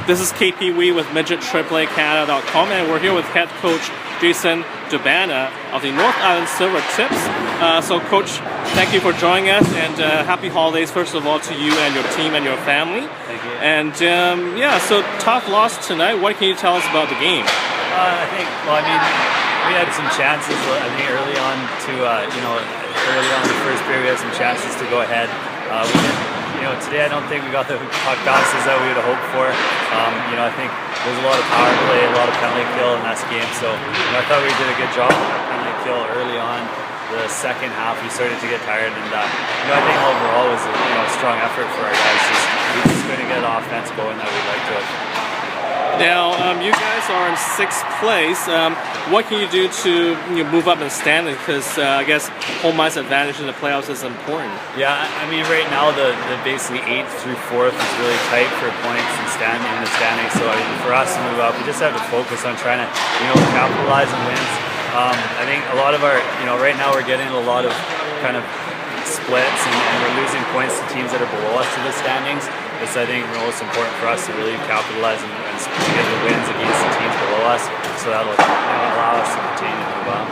This is KPW with MidgetAAACanada.com, and we're here with head coach Jason Dubyna of the North Island Silvertips. So, Coach, thank you for joining us, and happy holidays, first of all, to you and your team and your family. Thank you. And yeah, so tough loss tonight. What can you tell us about the game? We had some chances. I think early on early on in the first period, we had some chances to go ahead. Today I don't think we got the puck bounces that we would have hoped for. I think there's a lot of power play, a lot of penalty kill in this game. So I thought we did a good job on our penalty kill early on. The second half, we started to get tired, and I think overall it was a strong effort for our guys. We just couldn't get offense going that we'd like to have. Now, you guys are in 6th place. What can you do to move up in standing? Because I guess home ice advantage in the playoffs is important. Yeah, right now the basically 8th through 4th is really tight for points and in the standings. So for us to move up, we just have to focus on trying to capitalize on wins. I think a lot of our right now we're getting a lot of kind of splits and we're losing points to teams that are below us to the standings. It's, I think, most important for us to really capitalize and get the wins against the teams below us, so that'll allow us to continue to move on.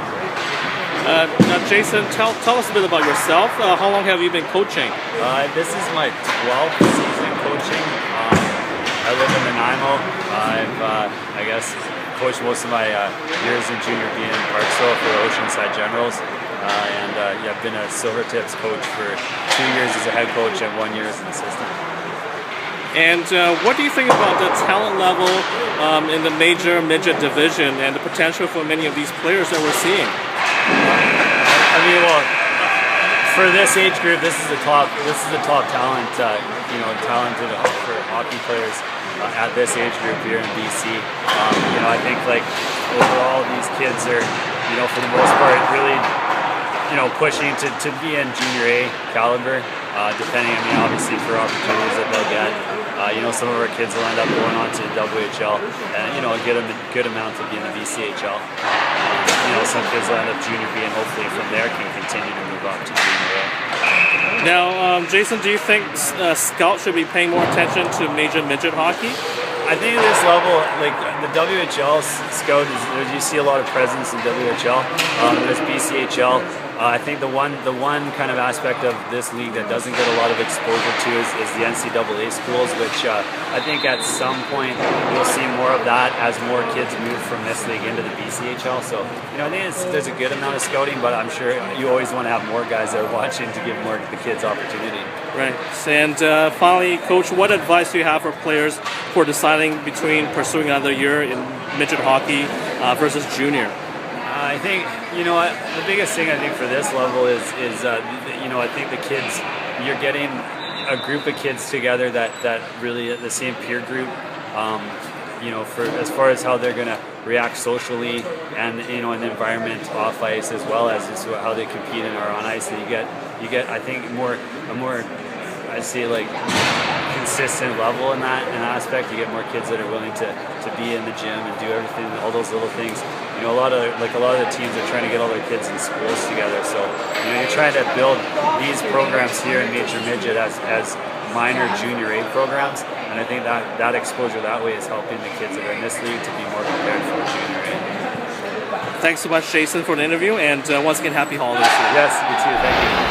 Now, Jason, tell us a bit about yourself. How long have you been coaching? This is my 12th season coaching. I live in Nanaimo. I've, coached most of my years in junior B in Parksville for the Oceanside Generals. I've been a Silvertips coach for 2 years as a head coach and 1 year as an assistant. And what do you think about the talent level in the major midget division and the potential for many of these players that we're seeing? For this age group, this is the top talent, talented for hockey players at this age group here in BC. I think overall these kids are, for the most part, really pushing to be in junior A caliber, depending, obviously for opportunities that they'll get. Some of our kids will end up going on to WHL and, a good amount to be in the VCHL. Some kids will end up junior B and hopefully from there can continue to move up to junior A. Now, Jason, do you think scouts should be paying more attention to major midget hockey? I think at this level, the WHL scout, you see a lot of presence in WHL. There's BCHL. I think the one kind of aspect of this league that doesn't get a lot of exposure to is the NCAA schools, which I think at some point you'll see more of that as more kids move from this league into the BCHL. So I think there's a good amount of scouting, but I'm sure you always want to have more guys that are watching to give more the kids opportunity. Right. And finally, Coach, what advice do you have for players who are deciding between pursuing another year in midget hockey versus junior? I think the biggest thing I think for this level is I think the kids, you're getting a group of kids together that really the same peer group. For as far as how they're going to react socially and in the environment off ice as well as just how they compete and are on ice. And you get I think a more I'd say consistent level in that aspect. You get more kids that are willing to be in the gym and do everything, all those little things. A lot of the teams are trying to get all their kids in schools together. So you're trying to build these programs here in Major Midget as minor junior A programs, and I think that exposure that way is helping the kids that are in this league to be more prepared for junior A. Thanks so much, Jason, for the interview, and once again, happy holidays. Yes, you too. Thank you.